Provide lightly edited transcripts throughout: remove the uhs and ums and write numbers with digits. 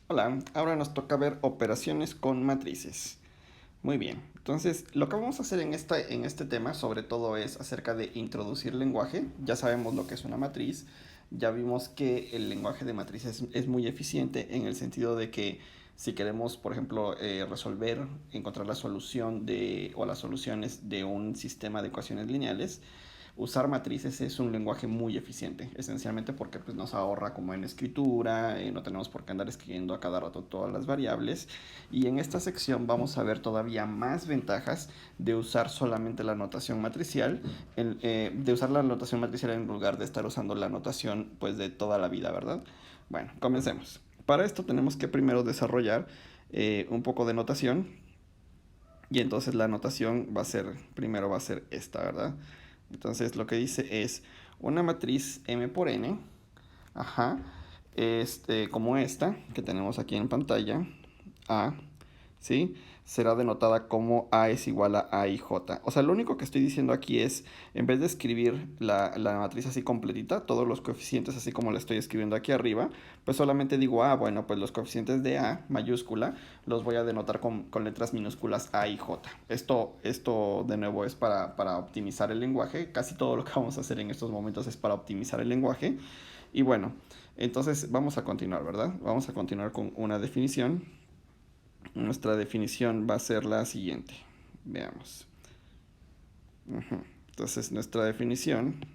Hola, ahora nos toca ver operaciones con matrices. Muy bien, entonces lo que vamos a hacer en este tema sobre todo es acerca de introducir lenguaje. Ya sabemos lo que es una matriz, ya vimos que el lenguaje de matrices es muy eficiente en el sentido de que si queremos, por ejemplo, resolver, encontrar la solución o las soluciones de un sistema de ecuaciones lineales, usar matrices es un lenguaje muy eficiente, esencialmente porque pues, nos ahorra como en escritura, no tenemos por qué andar escribiendo a cada rato todas las variables. Y en esta sección vamos a ver todavía más ventajas de usar solamente la notación matricial, de usar la notación matricial en lugar de estar usando la notación pues de toda la vida, ¿verdad? Bueno, comencemos. Para esto tenemos que primero desarrollar un poco de notación y entonces la notación primero va a ser esta, ¿verdad? Entonces lo que dice es una matriz M por N, ajá, como esta que tenemos aquí en pantalla, A, ¿sí? Será denotada como A es igual a I J. O sea, lo único que estoy diciendo aquí es, en vez de escribir la matriz así completita, todos los coeficientes así como la estoy escribiendo aquí arriba, pues solamente digo, bueno, pues los coeficientes de A mayúscula los voy a denotar con letras minúsculas A y J. Esto de nuevo es para optimizar el lenguaje. Casi todo lo que vamos a hacer en estos momentos es para optimizar el lenguaje. Y bueno, entonces vamos a continuar, ¿verdad? Vamos a continuar con una definición. Nuestra definición va a ser la siguiente. Veamos. Entonces nuestra definición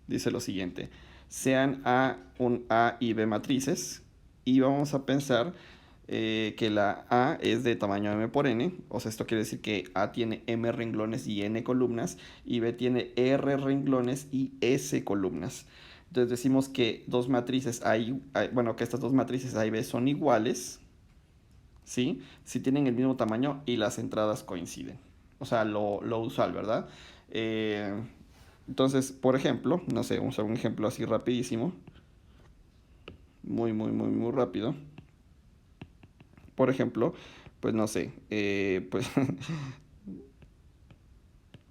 dice lo siguiente. Sean un A y B matrices y vamos a pensar que la A es de tamaño M por N, o sea, esto quiere decir que A tiene M renglones y N columnas y B tiene R renglones y S columnas. Entonces decimos que bueno, que estas dos matrices A y B son iguales, ¿sí? Si tienen el mismo tamaño y las entradas coinciden. O sea, lo usual, ¿verdad? Eh, entonces, por ejemplo, no sé, vamos a ver un ejemplo así rapidísimo. Muy rápido. Por ejemplo, pues no sé, pues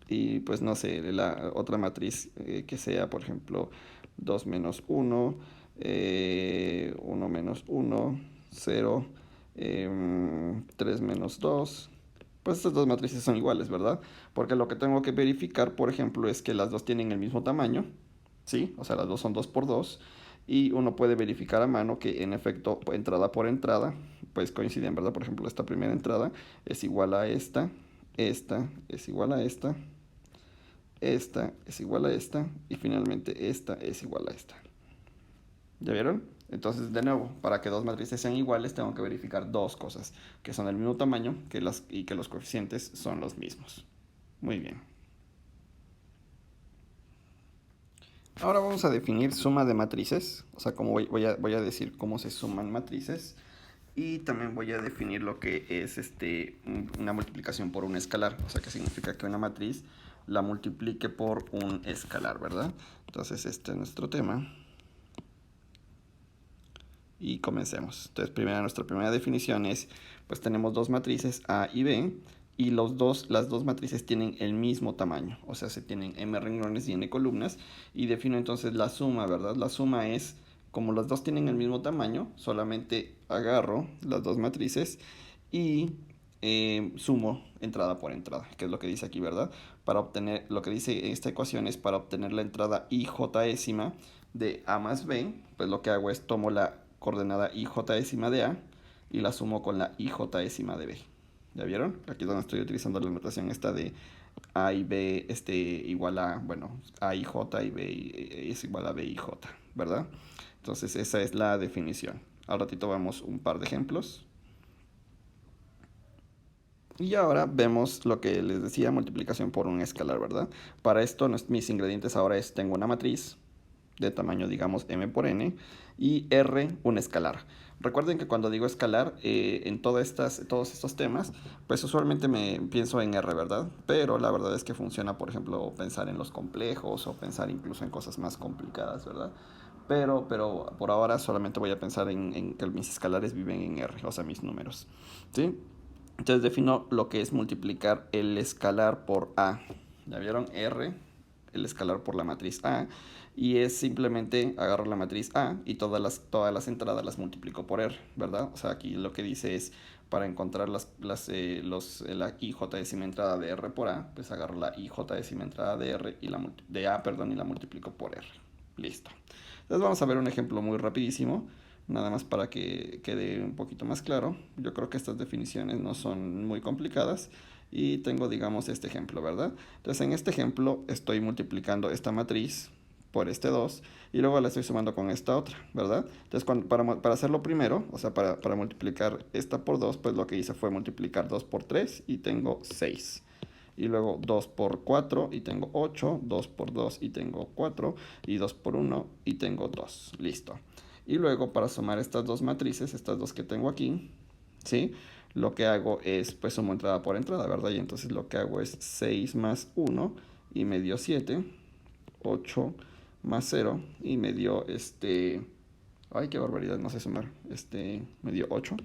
y pues no sé, la otra matriz que sea, por ejemplo, 2 menos 1, 1 menos 1, 0, 3 menos 2. Pues estas dos matrices son iguales, ¿verdad? Porque lo que tengo que verificar, por ejemplo, es que las dos tienen el mismo tamaño, ¿sí? O sea, las dos son 2 por 2. Y uno puede verificar a mano que en efecto, entrada por entrada, pues coinciden, ¿verdad? Por ejemplo, esta primera entrada es igual a esta es igual a esta es igual a esta y finalmente esta es igual a esta. ¿Ya vieron? Entonces, de nuevo, para que dos matrices sean iguales, tengo que verificar dos cosas, que son del mismo tamaño y que los coeficientes son los mismos. Muy bien. Ahora vamos a definir suma de matrices, o sea, como voy a decir cómo se suman matrices y también voy a definir lo que es una multiplicación por un escalar, o sea, que significa que una matriz la multiplique por un escalar, ¿verdad? Entonces, este es nuestro tema. Y comencemos. Entonces, nuestra primera definición es, pues tenemos dos matrices A y B y las dos matrices tienen el mismo tamaño, o sea, se tienen M renglones y N columnas y defino entonces la suma, ¿verdad? La suma es, como las dos tienen el mismo tamaño, solamente agarro las dos matrices y sumo entrada por entrada, que es lo que dice aquí, ¿verdad? Para obtener, lo que dice esta ecuación es para obtener la entrada ijésima de A más B, pues lo que hago es tomo la coordenada ijésima de A y la sumo con la ijésima de B. ¿Ya vieron? Aquí es donde estoy utilizando la notación esta de A y B igual a, bueno, A y J y B es igual a B y J, ¿verdad? Entonces esa es la definición. Al ratito vemos un par de ejemplos. Y ahora vemos lo que les decía, multiplicación por un escalar, ¿verdad? Para esto mis ingredientes ahora es, tengo una matriz de tamaño, digamos, M por N, y R, un escalar. Recuerden que cuando digo escalar, en todos estos temas, pues usualmente me pienso en R, ¿verdad? Pero la verdad es que funciona, por ejemplo, pensar en los complejos o pensar incluso en cosas más complicadas, ¿verdad? Pero por ahora solamente voy a pensar en que mis escalares viven en R, o sea, mis números, ¿sí? Entonces defino lo que es multiplicar el escalar por A. ¿Ya vieron? R el escalar por la matriz A, y es simplemente agarro la matriz A y todas las entradas las multiplico por R, ¿verdad? O sea, aquí lo que dice es, para encontrar la IJ décima entrada de R por A, pues agarro la IJ décima entrada de R y de A, perdón, y la multiplico por R. Listo. Entonces vamos a ver un ejemplo muy rapidísimo, nada más para que quede un poquito más claro. Yo creo que estas definiciones no son muy complicadas y tengo, digamos, este ejemplo, ¿verdad? Entonces en este ejemplo estoy multiplicando esta matriz por este 2 y luego la estoy sumando con esta otra, ¿verdad? Entonces para hacerlo primero, o sea, para multiplicar esta por 2, pues lo que hice fue multiplicar 2 por 3 y tengo 6. Y luego 2 por 4 y tengo 8, 2 por 2 y tengo 4, y 2 por 1 y tengo 2. Listo. Y luego para sumar estas dos matrices, estas dos que tengo aquí, ¿sí? Lo que hago es, pues sumo entrada por entrada, ¿verdad? Y entonces lo que hago es 6 más 1 y me dio 7, 8 más 0 y me dio ay, qué barbaridad, no sé sumar. Me dio 8.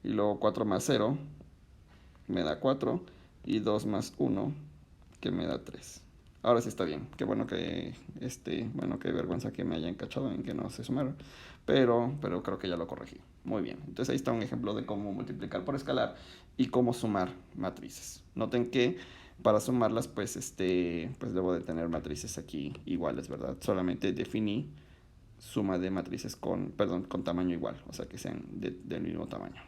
Y luego 4 más 0 me da 4 y 2 más 1 que me da 3. Ahora sí está bien. Qué bueno bueno, qué vergüenza que me hayan cachado en que no se sumaron. Pero creo que ya lo corregí. Muy bien. Entonces ahí está un ejemplo de cómo multiplicar por escalar y cómo sumar matrices. Noten que para sumarlas, pues debo de tener matrices aquí iguales, ¿verdad? Solamente definí suma de matrices con tamaño igual, o sea que sean del mismo tamaño.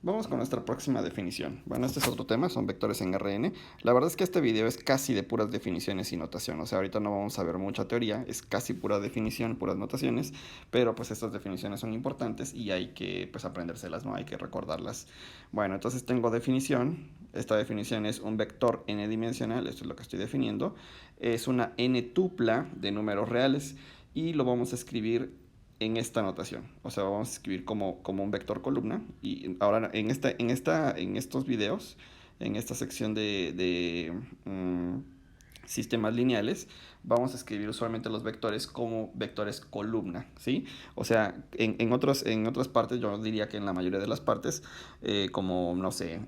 Vamos con nuestra próxima definición. Bueno, este es otro tema, son vectores en Rn. La verdad es que este video es casi de puras definiciones y notación. O sea, ahorita no vamos a ver mucha teoría, es casi pura definición, puras notaciones, pero pues estas definiciones son importantes y hay que pues aprendérselas, ¿no? Hay que recordarlas. Bueno, entonces tengo definición. Esta definición es un vector n-dimensional, esto es lo que estoy definiendo. Es una n-tupla de números reales y lo vamos a escribir en esta notación. O sea, vamos a escribir como un vector columna. Y ahora en estos videos, en esta sección de sistemas lineales, vamos a escribir usualmente los vectores como vectores columna, ¿sí? O sea, en otras partes, yo diría que en la mayoría de las partes, como, no sé,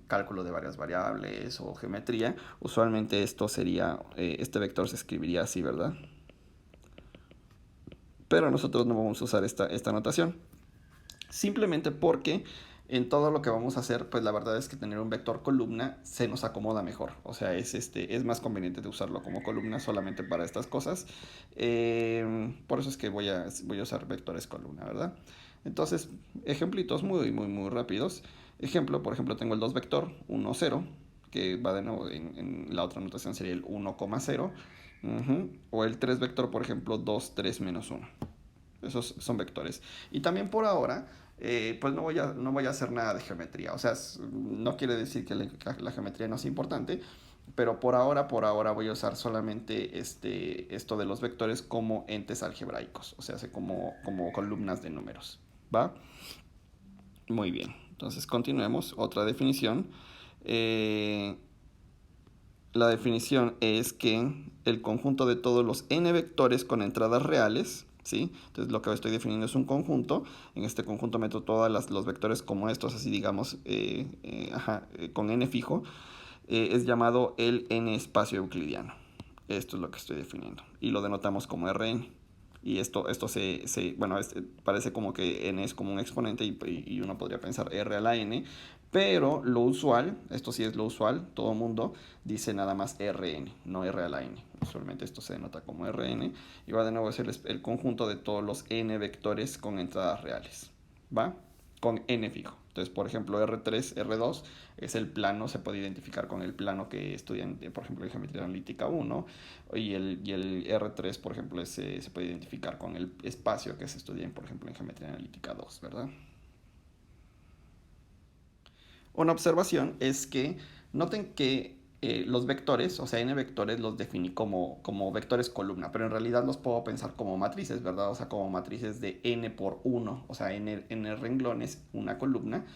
cálculo de varias variables o geometría, usualmente este vector se escribiría así, ¿verdad? Pero nosotros no vamos a usar esta notación, simplemente porque en todo lo que vamos a hacer, pues la verdad es que tener un vector columna se nos acomoda mejor. O sea, es más conveniente de usarlo como columna solamente para estas cosas. Por eso es que voy a usar vectores columna, ¿verdad? Entonces, ejemplitos muy rápidos. Por ejemplo, tengo el 2 vector, 1, 0, que va de nuevo en la otra notación sería el 1,0. O el 3 vector, por ejemplo, 2, 3, menos 1. Esos son vectores. Y también por ahora, pues no voy a hacer nada de geometría. O sea, no quiere decir que la geometría no es importante, pero por ahora voy a usar solamente esto de los vectores como entes algebraicos. O sea, como columnas de números. ¿Va? Muy bien. Entonces continuemos. Otra definición. La definición es que el conjunto de todos los n vectores con entradas reales, ¿sí? Entonces lo que estoy definiendo es un conjunto. En este conjunto meto todos los vectores como estos, así digamos, con n fijo. Es llamado el n espacio euclidiano. Esto es lo que estoy definiendo. Y lo denotamos como Rn. Y esto bueno, parece como que n es como un exponente y uno podría pensar r a la n, pero lo usual, esto sí es lo usual, todo el mundo dice nada más Rn, no r a la n. Usualmente esto se denota como Rn y va de nuevo a ser el conjunto de todos los n vectores con entradas reales, ¿va? Con n fijo. Entonces, por ejemplo, R3, R2 es el plano, se puede identificar con el plano que estudian, por ejemplo, en geometría analítica 1, y el R3, por ejemplo, se puede identificar con el espacio que se estudia, por ejemplo, en geometría analítica 2, ¿verdad? Una observación es que noten que los vectores, o sea, n vectores los definí como vectores columna, pero en realidad los puedo pensar como matrices, ¿verdad? O sea, como matrices de n por 1, o sea, n renglones, una columna.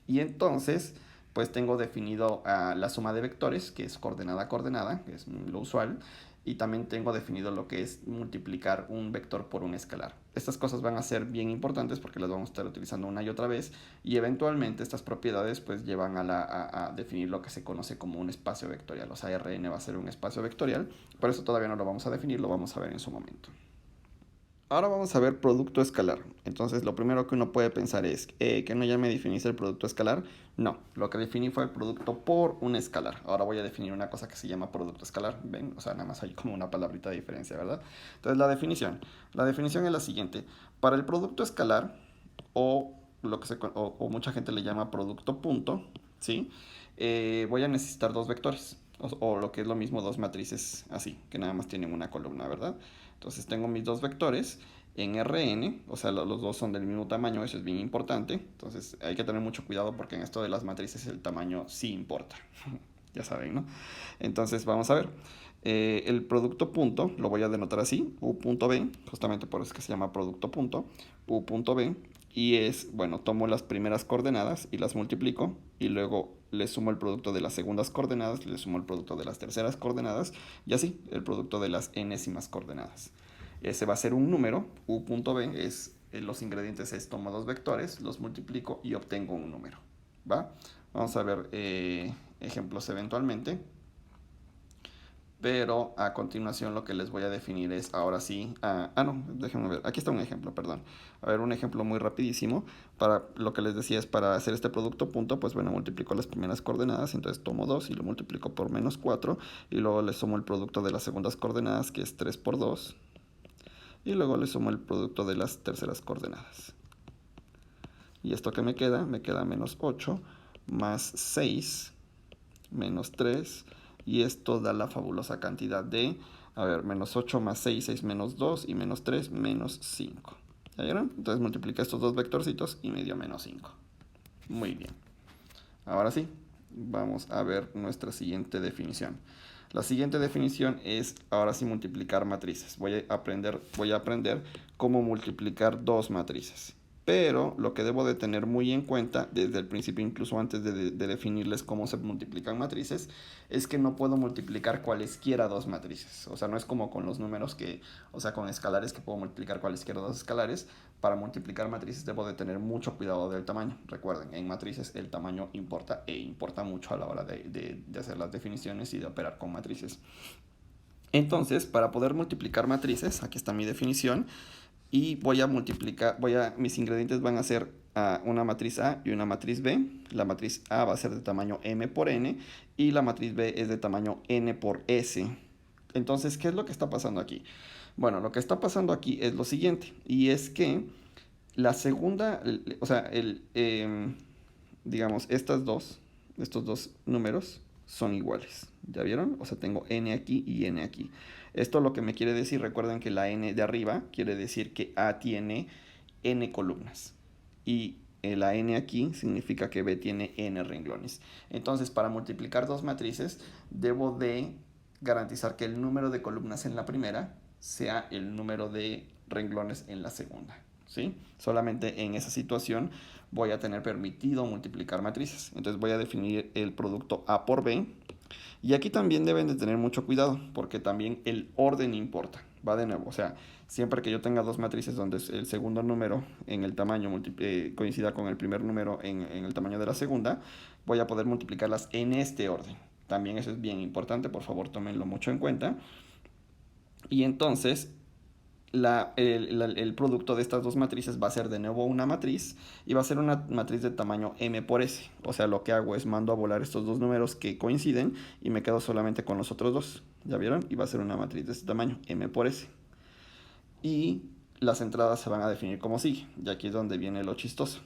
Y entonces, pues tengo definido la suma de vectores, que es coordenada a coordenada, que es lo usual. y también tengo definido lo que es multiplicar un vector por un escalar. Estas cosas van a ser bien importantes porque las vamos a estar utilizando una y otra vez, y eventualmente estas propiedades pues llevan a definir lo que se conoce como un espacio vectorial. O sea, Rn va a ser un espacio vectorial, por eso todavía no lo vamos a definir, lo vamos a ver en su momento. Ahora vamos a ver producto escalar. Entonces lo primero que uno puede pensar es que no ya me definiste el producto escalar. No, lo que definí fue el producto por un escalar. Ahora voy a definir una cosa que se llama producto escalar. ¿Ven? O sea, nada más hay como una palabrita de diferencia, ¿verdad? Entonces la definición. La definición es la siguiente. Para el producto escalar, o lo que o mucha gente le llama producto punto, ¿sí? Voy a necesitar dos vectores. O lo que es lo mismo, dos matrices así, que nada más tienen una columna, ¿verdad? Entonces tengo mis dos vectores en Rn, o sea, los dos son del mismo tamaño, eso es bien importante. Entonces hay que tener mucho cuidado porque en esto de las matrices el tamaño sí importa. Ya saben, ¿no? Entonces vamos a ver. El producto punto lo voy a denotar así, u punto b, justamente por eso es que se llama producto punto, u punto b, y es, bueno, tomo las primeras coordenadas y las multiplico, y luego le sumo el producto de las segundas coordenadas, le sumo el producto de las terceras coordenadas, y así, el producto de las enésimas coordenadas. Ese va a ser un número, u punto b, los ingredientes es tomo dos vectores, los multiplico y obtengo un número, ¿va? Vamos a ver ejemplos eventualmente. Pero a continuación lo que les voy a definir es ahora sí. No, déjenme ver. Aquí está un ejemplo, perdón. A ver, un ejemplo muy rapidísimo. Para lo que les decía es para hacer este producto punto, pues bueno, multiplico las primeras coordenadas. Entonces tomo 2 y lo multiplico por menos 4. Y luego le sumo el producto de las segundas coordenadas, que es 3 por 2. Y luego le sumo el producto de las terceras coordenadas. Y esto que me queda menos 8 más 6 menos 3, y esto da la fabulosa cantidad de, a ver, menos 8 más 6, 6 menos 2, y menos 3, menos 5. ¿Ya vieron? Entonces multiplica estos dos vectorcitos y me dio menos 5. Muy bien. Ahora sí, vamos a ver nuestra siguiente definición. La siguiente definición es, ahora sí, multiplicar matrices. Voy a aprender cómo multiplicar dos matrices. Pero lo que debo de tener muy en cuenta desde el principio, incluso antes de definirles cómo se multiplican matrices, es que no puedo multiplicar cualesquiera dos matrices. O sea, no es como con los números o sea, con escalares que puedo multiplicar cualesquiera dos escalares. Para multiplicar matrices debo de tener mucho cuidado del tamaño. Recuerden, en matrices el tamaño importa, e importa mucho a la hora de hacer las definiciones y de operar con matrices. Entonces, para poder multiplicar matrices, aquí está mi definición, y voy a multiplicar, mis ingredientes van a ser una matriz A y una matriz B. La matriz A va a ser de tamaño M por N y la matriz B es de tamaño N por S. Entonces, ¿qué es lo que está pasando aquí? Bueno, lo que está pasando aquí es lo siguiente, y es que la segunda, o sea, digamos, estos dos números son iguales. ¿Ya vieron? O sea, tengo n aquí y n aquí. Esto lo que me quiere decir, recuerden que la n de arriba quiere decir que A tiene n columnas. Y la n aquí significa que B tiene n renglones. Entonces, para multiplicar dos matrices, debo de garantizar que el número de columnas en la primera sea el número de renglones en la segunda. ¿Sí? Solamente en esa situación voy a tener permitido multiplicar matrices. Entonces voy a definir el producto A por B. Y aquí también deben de tener mucho cuidado, porque también el orden importa. Va de nuevo, o sea, siempre que yo tenga dos matrices donde el segundo número en el tamaño coincida con el primer número en el tamaño de la segunda, voy a poder multiplicarlas en este orden. También eso es bien importante, por favor tómenlo mucho en cuenta. Y entonces el producto de estas dos matrices va a ser de nuevo una matriz, y va a ser una matriz de tamaño M por S. O sea, lo que hago es mando a volar estos dos números que coinciden y me quedo solamente con los otros dos. ¿Ya vieron? Y va a ser una matriz de este tamaño, M por S. Y las entradas se van a definir como sigue. Y aquí es donde viene lo chistoso.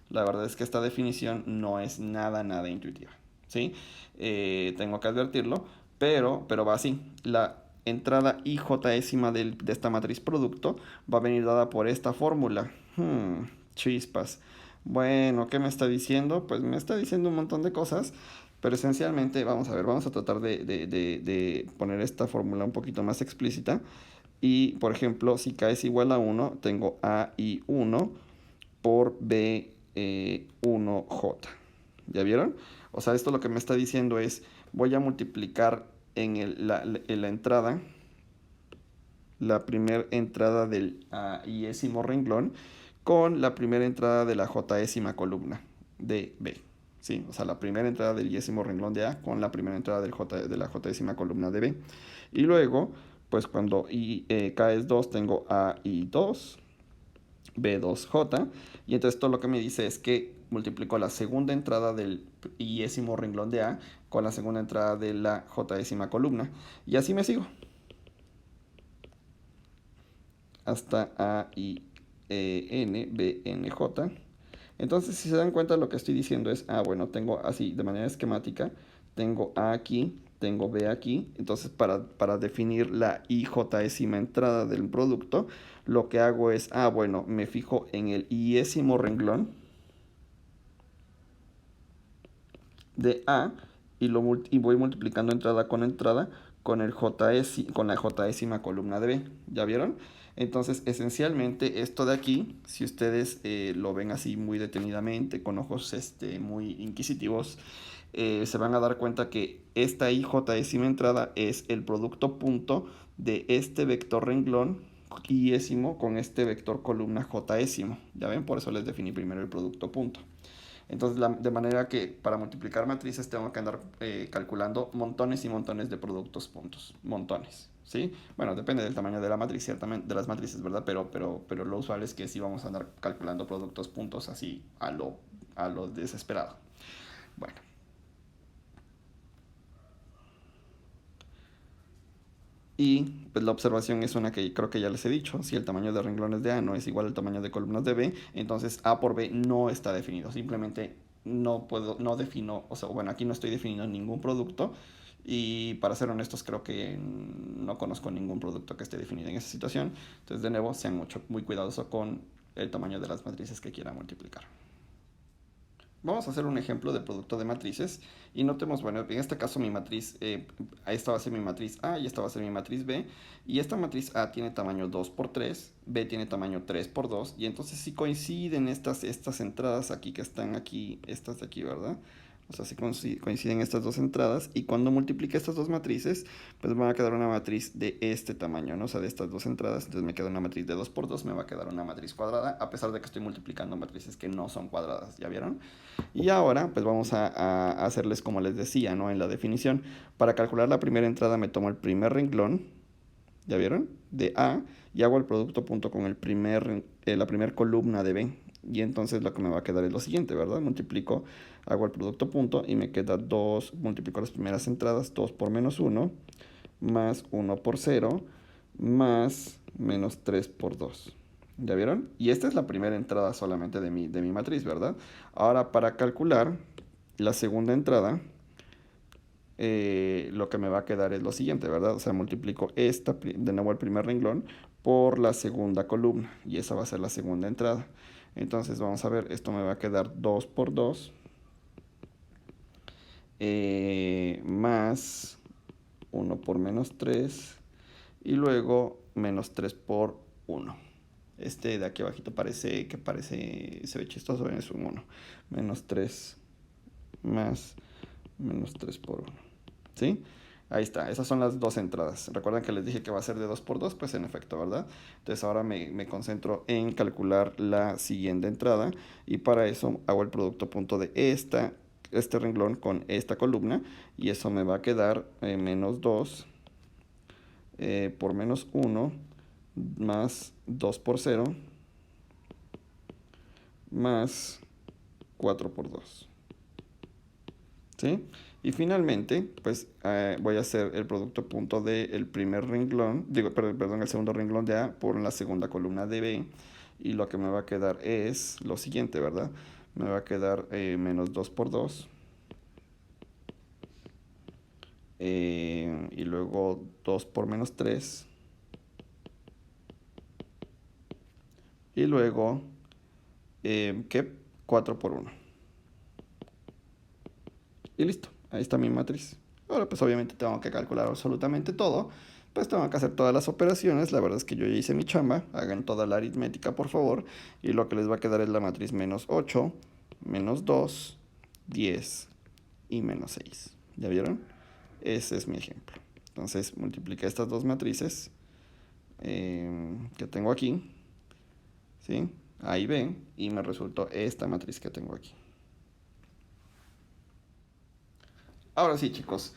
La verdad es que esta definición no es nada intuitiva, ¿sí? Tengo que advertirlo, pero va así. La entrada IJésima de esta matriz producto va a venir dada por esta fórmula. Chispas. Bueno, ¿qué me está diciendo? Pues me está diciendo un montón de cosas, pero esencialmente, vamos a ver, vamos a tratar de poner esta fórmula un poquito más explícita. Y, por ejemplo, si K es igual a 1, tengo A y 1 por B 1J. ¿Ya vieron? O sea, esto lo que me está diciendo es, voy a multiplicar en la entrada la primera entrada del iésimo renglón con la primera entrada de la jésima columna de B. Sí, o sea, la primera entrada del iésimo renglón de A con la primera entrada de la jésima columna de B. Y luego, pues cuando K es 2, tengo A y 2, B2J. Y entonces todo lo que me dice es que multiplico la segunda entrada del iésimo renglón de A con la segunda entrada de la jésima columna. Y así me sigo. Hasta A y N, B, N, J. Entonces, si se dan cuenta, lo que estoy diciendo es, bueno, tengo así, de manera esquemática, tengo A aquí, tengo B aquí. Entonces, para definir la ijésima entrada del producto, lo que hago es, bueno, me fijo en el iésimo renglón de A y voy multiplicando entrada con el con la jésima columna de B. ¿Ya vieron? Entonces, esencialmente, esto de aquí, si ustedes lo ven así muy detenidamente, con ojos muy inquisitivos, se van a dar cuenta que esta ijésima entrada es el producto punto de este vector renglón iésimo con este vector columna jésimo. ¿Ya ven? Por eso les definí primero el producto punto. Entonces, de manera que para multiplicar matrices tengo que andar calculando montones y montones de productos puntos. Montones. ¿Sí? Bueno, depende del tamaño de la matriz, ciertamente, de las matrices, ¿verdad? Pero lo usual es que sí vamos a andar calculando productos puntos así a lo desesperado. Bueno. Y pues la observación es una que creo que ya les he dicho. Si el tamaño de renglones de A no es igual al tamaño de columnas de B, entonces A por B no está definido. Simplemente no defino, o sea, bueno, aquí no estoy definiendo ningún producto. Y para ser honestos, creo que no conozco ningún producto que esté definido en esa situación. Entonces, de nuevo, sean muy cuidadosos con el tamaño de las matrices que quieran multiplicar. Vamos a hacer un ejemplo de producto de matrices y notemos, bueno, en este caso mi matriz, esta va a ser mi matriz A y esta va a ser mi matriz B, y esta matriz A tiene tamaño 2 por 3, B tiene tamaño 3 por 2, y entonces si coinciden estas entradas aquí que están aquí, estas de aquí, ¿verdad? O sea, si coinciden estas dos entradas, y cuando multiplique estas dos matrices, pues me va a quedar una matriz de este tamaño, ¿no? O sea, de estas dos entradas, entonces me queda una matriz de 2 por 2, me va a quedar una matriz cuadrada, a pesar de que estoy multiplicando matrices que no son cuadradas, ¿ya vieron? Y ahora, pues vamos a hacerles como les decía, ¿no? En la definición. Para calcular la primera entrada me tomo el primer renglón, ¿ya vieron? De A, y hago el producto punto con la primera columna de B. Y entonces lo que me va a quedar es lo siguiente, ¿verdad? Hago el producto punto y me queda 2, multiplico las primeras entradas, 2 por menos 1, más 1 por 0, más menos 3 por 2. ¿Ya vieron? Y esta es la primera entrada solamente de mi matriz, ¿verdad? Ahora, para calcular la segunda entrada, lo que me va a quedar es lo siguiente, ¿verdad? O sea, multiplico de nuevo el primer renglón por la segunda columna, y esa va a ser la segunda entrada. Entonces, vamos a ver, esto me va a quedar 2 por 2, más 1 por menos 3, y luego menos 3 por 1. Este de aquí abajito se ve chistoso, es un 1. Menos 3 más menos 3 por 1. ¿Sí? Ahí está, esas son las dos entradas. ¿Recuerdan que les dije que va a ser de 2 por 2? Pues en efecto, ¿verdad? Entonces ahora me concentro en calcular la siguiente entrada, y para eso hago el producto punto de este renglón con esta columna, y eso me va a quedar menos 2 por menos 1 más 2 por 0 más 4 por 2. ¿Sí? Y finalmente, pues voy a hacer el producto punto del primer renglón, perdón, el segundo renglón de A por la segunda columna de B, y lo que me va a quedar es lo siguiente, ¿verdad? Me va a quedar menos 2 por 2, y luego 2 por menos 3, y luego, ¿qué? 4 por 1. Y listo, ahí está mi matriz. Ahora pues obviamente tengo que calcular absolutamente todo. Pues tengo que hacer todas las operaciones. La verdad es que yo ya hice mi chamba. Hagan toda la aritmética, por favor. Y lo que les va a quedar es la matriz menos 8, menos 2, 10 y menos 6. ¿Ya vieron? Ese es mi ejemplo. Entonces multipliqué estas dos matrices. que tengo aquí, ¿sí? A y B, y me resultó esta matriz que tengo aquí. Ahora sí, chicos,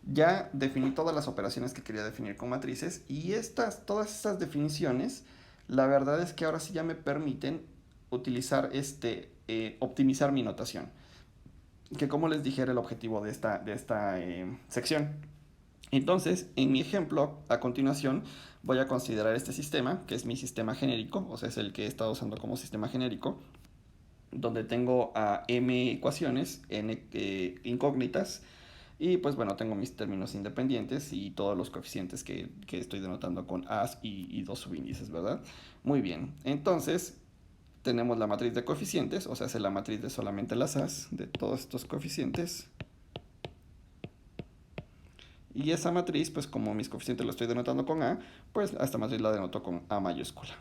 ya definí todas las operaciones que quería definir con matrices y todas estas definiciones, la verdad es que ahora sí ya me permiten utilizar optimizar mi notación, que como les dije era el objetivo de esta sección. Entonces, en mi ejemplo, a continuación, voy a considerar este sistema, que es mi sistema genérico, o sea, es el que he estado usando como sistema genérico, donde tengo a m ecuaciones, n incógnitas, y pues bueno, tengo mis términos independientes y todos los coeficientes que estoy denotando con as y dos subíndices, ¿verdad? Muy bien, entonces tenemos la matriz de coeficientes, o sea, es la matriz de solamente las as, de todos estos coeficientes. Y esa matriz, pues como mis coeficientes lo estoy denotando con A, pues a esta matriz la denoto con A mayúscula.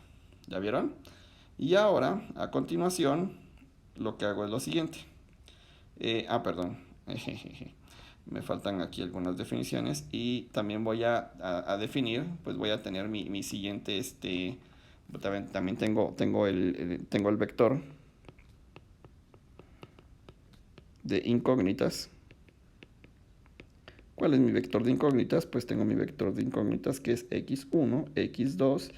¿Ya vieron? Y ahora, a continuación, lo que hago es lo siguiente. Perdón. Me faltan aquí algunas definiciones. Y también voy a definir, pues voy a tener mi siguiente, también tengo el vector de incógnitas. ¿Cuál es mi vector de incógnitas? Pues tengo mi vector de incógnitas que es x1, x2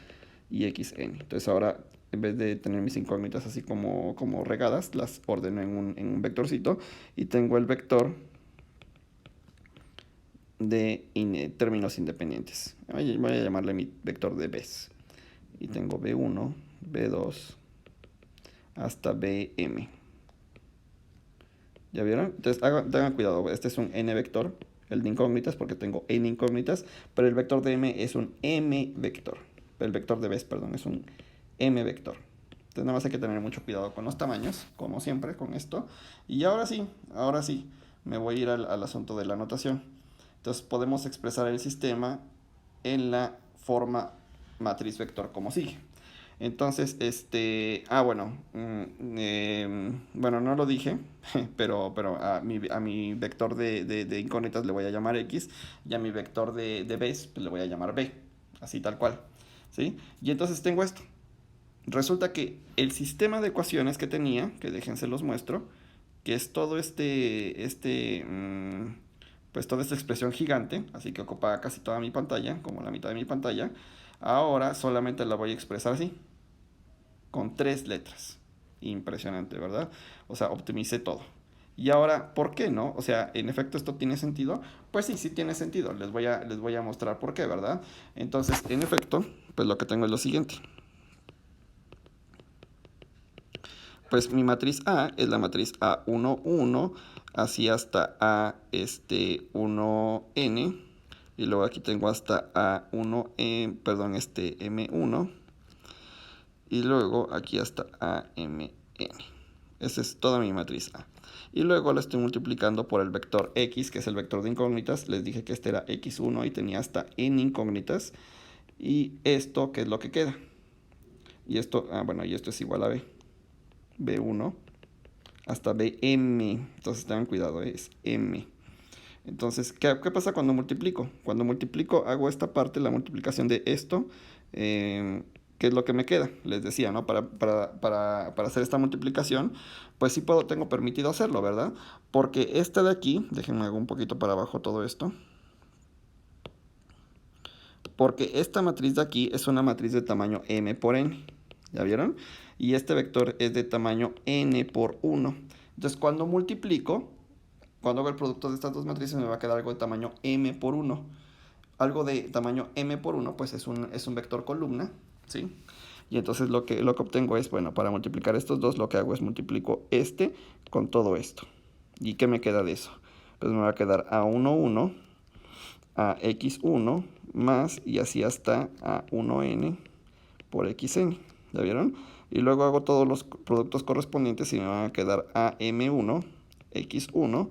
y xn. Entonces ahora, en vez de tener mis incógnitas así como regadas, las ordeno en un vectorcito y tengo el vector de términos independientes. Voy a llamarle mi vector de b's. Y tengo b1, b2 hasta bm. ¿Ya vieron? Entonces tengan cuidado, este es un n vector, el de incógnitas, porque tengo n incógnitas, pero el vector de m es un m vector. El vector de b's, perdón, es un m vector. Entonces nada más hay que tener mucho cuidado con los tamaños, como siempre con esto. Y ahora sí, me voy a ir al asunto de la notación. Entonces podemos expresar el sistema en la forma matriz vector como sigue. Entonces, bueno, no lo dije, pero a mi vector de incógnitas le voy a llamar X y a mi vector de B's pues le voy a llamar B, así tal cual, ¿sí? Y entonces tengo esto. Resulta que el sistema de ecuaciones que tenía, que déjense los muestro, que es todo pues toda esta expresión gigante, así que ocupa casi toda mi pantalla, como la mitad de mi pantalla, ahora solamente la voy a expresar así, con 3 letras. Impresionante, ¿verdad? O sea, optimicé todo. Y ahora, ¿por qué no? O sea, ¿en efecto esto tiene sentido? Pues sí, sí tiene sentido. Les voy a mostrar por qué, ¿verdad? Entonces, en efecto, pues lo que tengo es lo siguiente. Pues mi matriz A es la matriz A1, 1, así hasta A1N. Y luego aquí tengo hasta A1, M1. Y luego aquí hasta AMN. Esa es toda mi matriz A. Y luego la estoy multiplicando por el vector X, que es el vector de incógnitas. Les dije que este era X1 y tenía hasta N incógnitas. Y esto, ¿qué es lo que queda? Y esto, y esto es igual a B. B1 hasta BM. Entonces tengan cuidado, es M. Entonces, ¿qué pasa cuando multiplico? Cuando multiplico, hago esta parte, la multiplicación de esto. ¿Qué es lo que me queda? Les decía, ¿no? Para hacer esta multiplicación, pues sí tengo permitido hacerlo, ¿verdad? Porque esta de aquí, déjenme hago un poquito para abajo todo esto. Porque esta matriz de aquí es una matriz de tamaño m por n. ¿Ya vieron? Y este vector es de tamaño n por 1. Entonces, cuando multiplico, cuando hago el producto de estas dos matrices, me va a quedar algo de tamaño m por 1. Algo de tamaño m por 1, pues es un vector columna, ¿sí? Y entonces lo que obtengo es, bueno, para multiplicar estos dos, lo que hago es multiplico este con todo esto. ¿Y qué me queda de eso? Pues me va a quedar A1, 1, a x1 más y así hasta A1n por xn. ¿Ya vieron? Y luego hago todos los productos correspondientes y me van a quedar AM1, x1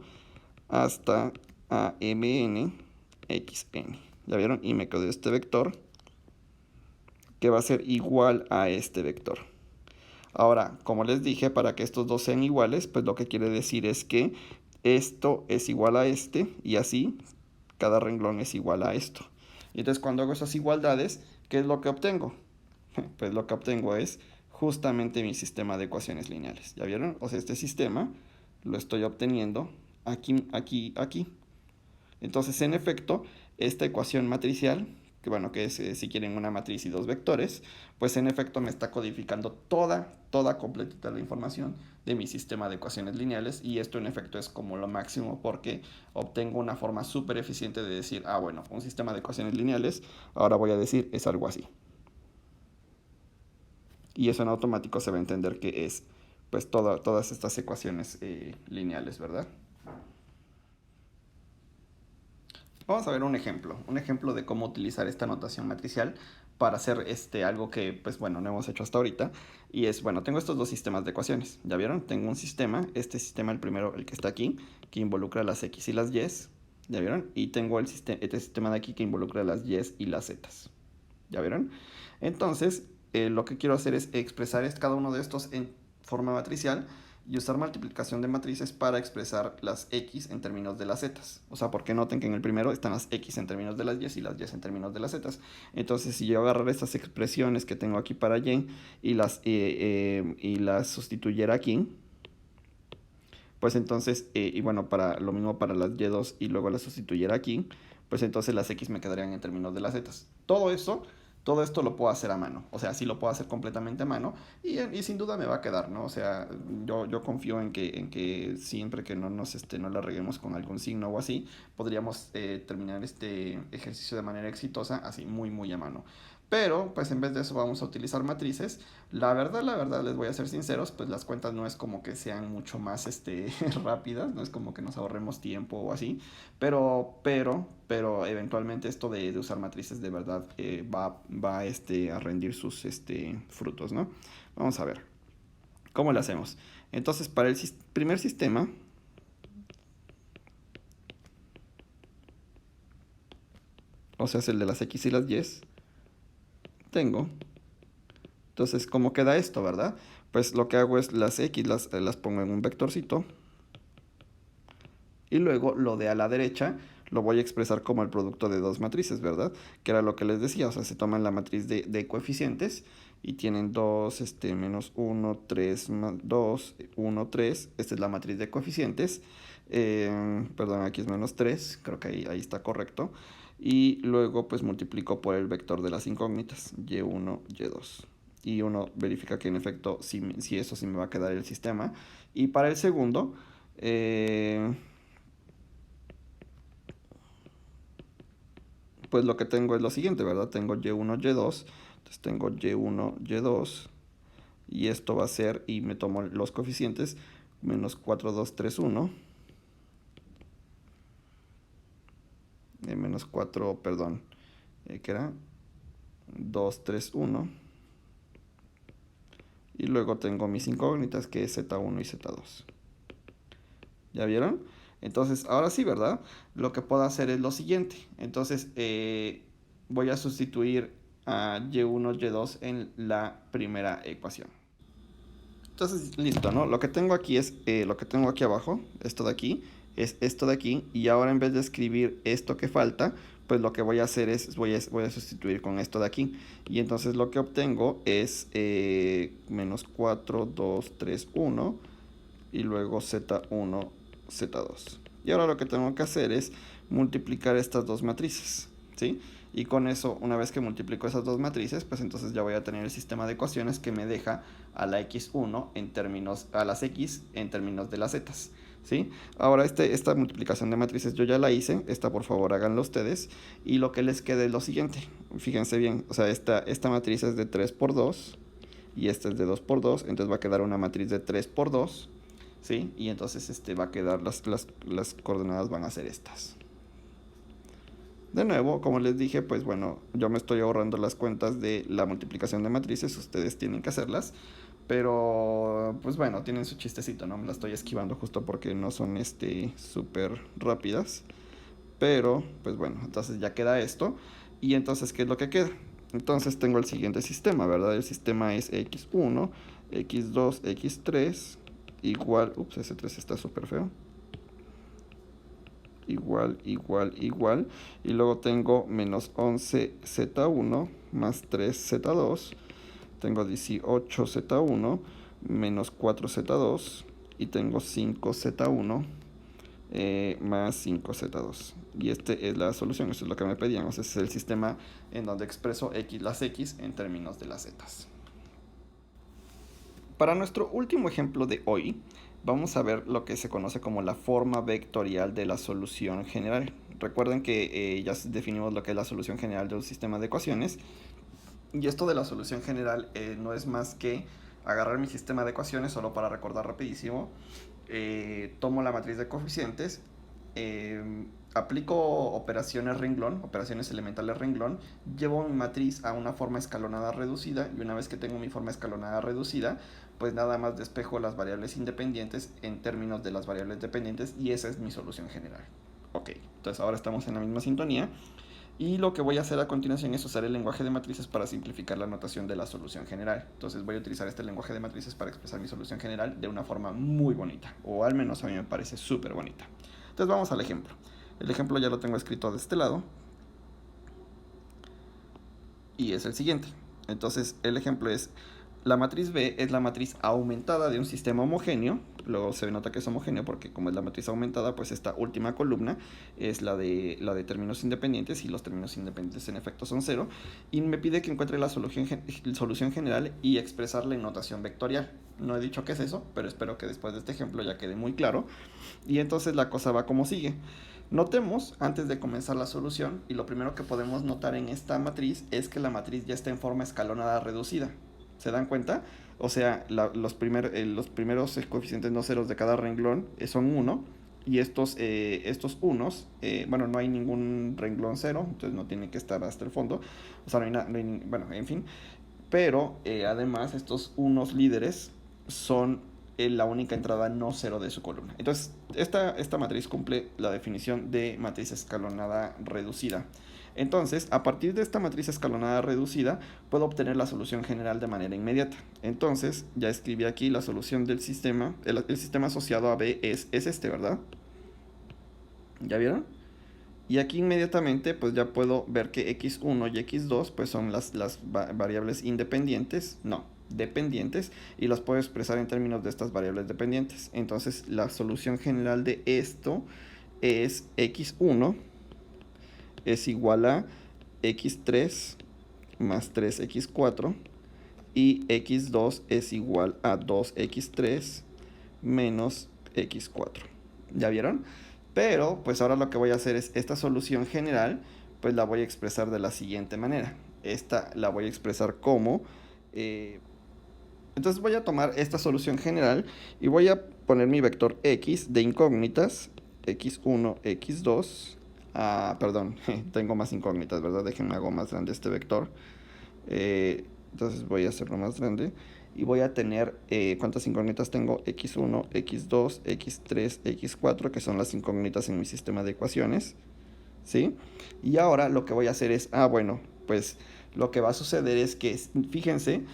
hasta AMN, xn. ¿Ya vieron? Y me quedó este vector que va a ser igual a este vector. Ahora, como les dije, para que estos dos sean iguales, pues lo que quiere decir es que esto es igual a este y así cada renglón es igual a esto. Y entonces cuando hago esas igualdades, ¿Qué es lo que obtengo? Pues lo que obtengo es justamente mi sistema de ecuaciones lineales. ¿Ya vieron? O sea, este sistema lo estoy obteniendo aquí, aquí, aquí. Entonces, en efecto, esta ecuación matricial, que bueno, que es si quieren una matriz y dos vectores, pues en efecto me está codificando toda completita la información de mi sistema de ecuaciones lineales, y esto en efecto es como lo máximo porque obtengo una forma súper eficiente de decir, ah bueno, un sistema de ecuaciones lineales, ahora voy a decir es algo así. Y eso en automático se va a entender que es pues todas estas ecuaciones lineales, ¿verdad? Vamos a ver un ejemplo de cómo utilizar esta notación matricial para hacer algo que, pues bueno, no hemos hecho hasta ahorita. Y es, bueno, tengo estos dos sistemas de ecuaciones. ¿Ya vieron? Tengo un sistema, este sistema, el primero, el que está aquí, que involucra las x y las y. ¿Ya vieron? Y tengo este sistema de aquí que involucra las y y las z. ¿Ya vieron? Entonces, lo que quiero hacer es expresar cada uno de estos en forma matricial y usar multiplicación de matrices para expresar las x en términos de las z. O sea, porque noten que en el primero están las x en términos de las y las y en términos de las z. Entonces, si yo agarrar estas expresiones que tengo aquí para y las sustituyera aquí, pues entonces, y bueno, para lo mismo para las y2 y luego las sustituyera aquí, pues entonces las x me quedarían en términos de las z. Todo esto lo puedo hacer a mano, o sea, sí lo puedo hacer completamente a mano y sin duda me va a quedar, ¿no? O sea, yo confío en que siempre que no la reguemos con algún signo o así, podríamos terminar este ejercicio de manera exitosa, así muy a mano. Pero, pues en vez de eso vamos a utilizar matrices. La verdad, les voy a ser sinceros, pues las cuentas no es como que sean mucho más rápidas, no es como que nos ahorremos tiempo o así, pero eventualmente esto de usar matrices de verdad va a rendir sus frutos, ¿no? Vamos a ver, ¿cómo lo hacemos? Entonces, para el primer sistema, o sea, es el de las x y las y, tengo. Entonces, ¿cómo queda esto, verdad? Pues lo que hago es las x las pongo en un vectorcito. Y luego lo de a la derecha lo voy a expresar como el producto de dos matrices, ¿verdad? Que era lo que les decía, o sea, se toman la matriz de coeficientes y tienen 2, menos 1, 3, 2, 1, 3. Esta es la matriz de coeficientes. Perdón, aquí es menos 3, creo que ahí está correcto. Y luego pues multiplico por el vector de las incógnitas, y1, y2. Y uno verifica que en efecto si eso sí me va a quedar el sistema. Y para el segundo, pues lo que tengo es lo siguiente, ¿verdad? Tengo y1, y2, entonces tengo y1, y2, y esto va a ser, y me tomo los coeficientes, menos 4, 2, 3, 1, menos 4, perdón, ¿qué era? 2, 3, 1, y luego tengo mis incógnitas, que es z1 y z2. ¿Ya vieron? Entonces, ahora sí, ¿verdad? Lo que puedo hacer es lo siguiente. Entonces, voy a sustituir a y1, y2 en la primera ecuación. Entonces, listo, ¿no? Lo que tengo aquí es, lo que tengo aquí abajo, esto de aquí, es esto de aquí. Y ahora en vez de escribir esto que falta, pues lo que voy a hacer es, voy a sustituir con esto de aquí. Y entonces lo que obtengo es menos 4, 2, 3, 1. Y luego z1, z2. Y ahora lo que tengo que hacer es multiplicar estas dos matrices, ¿sí? Y con eso, una vez que multiplico esas dos matrices, pues entonces ya voy a tener el sistema de ecuaciones que me deja a la x1 a las x en términos de las z, ¿sí? Ahora esta multiplicación de matrices yo ya la hice, esta por favor háganlo ustedes, y lo que les queda es lo siguiente, fíjense bien, o sea, esta matriz es de 3 por 2, y esta es de 2 por 2, entonces va a quedar una matriz de 3 por 2, ¿sí? Y entonces va a quedar, las coordenadas van a ser estas. De nuevo, como les dije, pues bueno, yo me estoy ahorrando las cuentas de la multiplicación de matrices, ustedes tienen que hacerlas, pero pues bueno, tienen su chistecito, ¿no? Me la estoy esquivando justo porque no son súper rápidas, pero pues bueno, entonces ya queda esto, y entonces, ¿qué es lo que queda? Entonces tengo el siguiente sistema, ¿verdad? El sistema es x1, x2, x3, igual, ups, ese 3 está súper feo, igual, y luego tengo menos 11 z1 más 3z2, tengo 18z1 menos 4z2 y tengo 5z1 más 5z2. Y esta es la solución, eso es lo que me pedían. O sea, ese es el sistema en donde expreso las x en términos de las zetas. Para nuestro último ejemplo de hoy, vamos a ver lo que se conoce como la forma vectorial de la solución general. Recuerden que ya definimos lo que es la solución general de un sistema de ecuaciones. Y esto de la solución general no es más que agarrar mi sistema de ecuaciones, solo para recordar rapidísimo. Tomo la matriz de coeficientes, aplico operaciones renglón, operaciones elementales renglón, llevo mi matriz a una forma escalonada reducida, y una vez que tengo mi forma escalonada reducida, pues nada más despejo las variables independientes en términos de las variables dependientes, y esa es mi solución general. Ok, entonces ahora estamos en la misma sintonía. Y lo que voy a hacer a continuación es usar el lenguaje de matrices para simplificar la notación de la solución general. Entonces voy a utilizar este lenguaje de matrices para expresar mi solución general de una forma muy bonita, o al menos a mí me parece súper bonita. Entonces vamos al ejemplo. El ejemplo ya lo tengo escrito de este lado. Y es el siguiente. Entonces el ejemplo es: la matriz B es la matriz aumentada de un sistema homogéneo. Luego se nota que es homogéneo porque como es la matriz aumentada, pues esta última columna es la de términos independientes, y los términos independientes en efecto son 0. Y me pide que encuentre la solución general y expresarla en notación vectorial. No he dicho qué es eso, pero espero que después de este ejemplo ya quede muy claro. Y entonces la cosa va como sigue. Notemos antes de comenzar la solución, y lo primero que podemos notar en esta matriz es que la matriz ya está en forma escalonada reducida. ¿Se dan cuenta? O sea, los primeros coeficientes no ceros de cada renglón son 1, y estos unos, bueno, no hay ningún renglón cero, entonces no tiene que estar hasta el fondo. O sea, bueno, en fin. Pero además estos unos líderes son la única entrada no cero de su columna. Entonces, esta matriz cumple la definición de matriz escalonada reducida. Entonces, a partir de esta matriz escalonada reducida, puedo obtener la solución general de manera inmediata. Entonces, ya escribí aquí la solución del sistema. El sistema asociado a B es este, ¿verdad? ¿Ya vieron? Y aquí inmediatamente pues ya puedo ver que x1 y x2 pues son las variables independientes, no, dependientes, y las puedo expresar en términos de estas variables dependientes. Entonces la solución general de esto es x1 es igual a x3 más 3x4, y x2 es igual a 2x3 menos x4. ¿Ya vieron? Pero pues ahora lo que voy a hacer es esta solución general, pues la voy a expresar de la siguiente manera. Esta la voy a expresar como... entonces voy a tomar esta solución general y voy a poner mi vector x de incógnitas, x1, x2. Perdón, tengo más incógnitas, ¿verdad? Déjenme hago más grande este vector. Entonces voy a hacerlo más grande. Y voy a tener, ¿cuántas incógnitas tengo? x1, x2, x3, x4, que son las incógnitas en mi sistema de ecuaciones, ¿sí? Y ahora lo que voy a hacer es, bueno, pues lo que va a suceder es que, fíjense,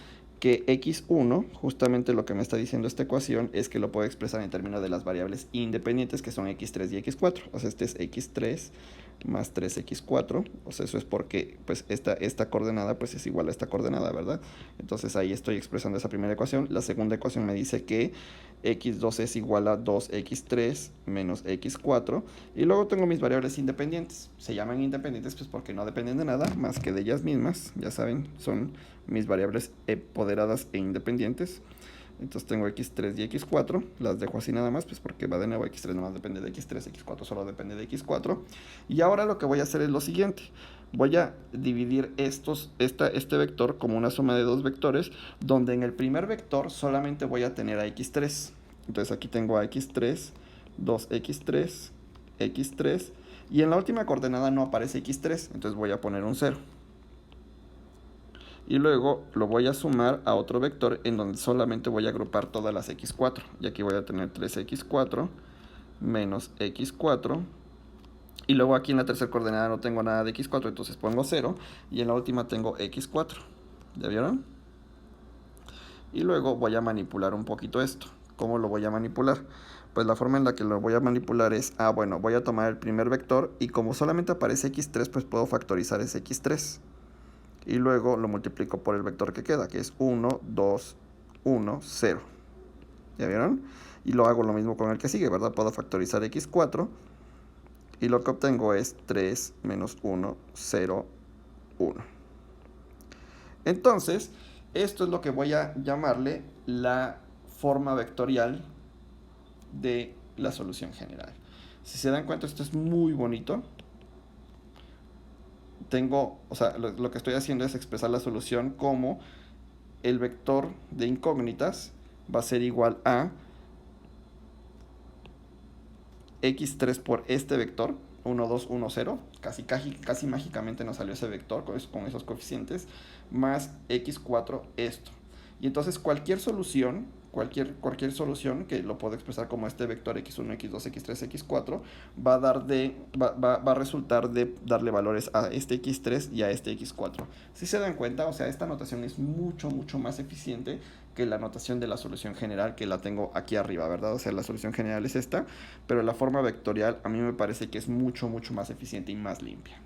que x1, justamente lo que me está diciendo esta ecuación, es que lo puedo expresar en términos de las variables independientes, que son x3 y x4. O sea, este es x3 más 3x4, o sea, eso es porque pues esta coordenada pues es igual a esta coordenada, ¿verdad? Entonces ahí estoy expresando esa primera ecuación. La segunda ecuación me dice que x2 es igual a 2x3 menos x4, y luego tengo mis variables independientes. Se llaman independientes pues porque no dependen de nada más que de ellas mismas, ya saben, son mis variables poderadas e independientes. Entonces tengo x3 y x4, las dejo así nada más, pues porque va de nuevo, x3 nada más depende de x3, x4 solo depende de x4. Y ahora lo que voy a hacer es lo siguiente: voy a dividir este vector como una suma de dos vectores, donde en el primer vector solamente voy a tener a x3. Entonces aquí tengo a x3, 2x3, x3, y en la última coordenada no aparece x3, entonces voy a poner un 0. Y luego lo voy a sumar a otro vector en donde solamente voy a agrupar todas las x4. Y aquí voy a tener 3x4 menos x4. Y luego aquí en la tercera coordenada no tengo nada de x4, entonces pongo 0. Y en la última tengo x4. ¿Ya vieron? Y luego voy a manipular un poquito esto. ¿Cómo lo voy a manipular? Pues la forma en la que lo voy a manipular es, bueno, voy a tomar el primer vector y como solamente aparece x3, pues puedo factorizar ese x3. y luego lo multiplico por el vector que queda, que es 1, 2, 1, 0. ¿Ya vieron? Y lo hago lo mismo con el que sigue, ¿verdad? Puedo factorizar x4 y lo que obtengo es 3 menos 1, 0, 1. Entonces, esto es lo que voy a llamarle la forma vectorial de la solución general. Si se dan cuenta, esto es muy bonito. O sea, lo que estoy haciendo es expresar la solución como el vector de incógnitas va a ser igual a x3 por este vector, 1, 2, 1, 0, casi mágicamente nos salió ese vector con esos coeficientes, más x4 esto. Y entonces cualquier solución que lo puedo expresar como este vector x1, x2, x3, x4, va a resultar de darle valores a este x3 y a este x4. Si se dan cuenta, o sea, esta notación es mucho más eficiente que la notación de la solución general, que la tengo aquí arriba, ¿verdad? O sea, la solución general es esta, pero la forma vectorial a mí me parece que es mucho más eficiente y más limpia.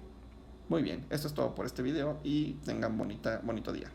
Muy bien, esto es todo por este video y tengan bonito día.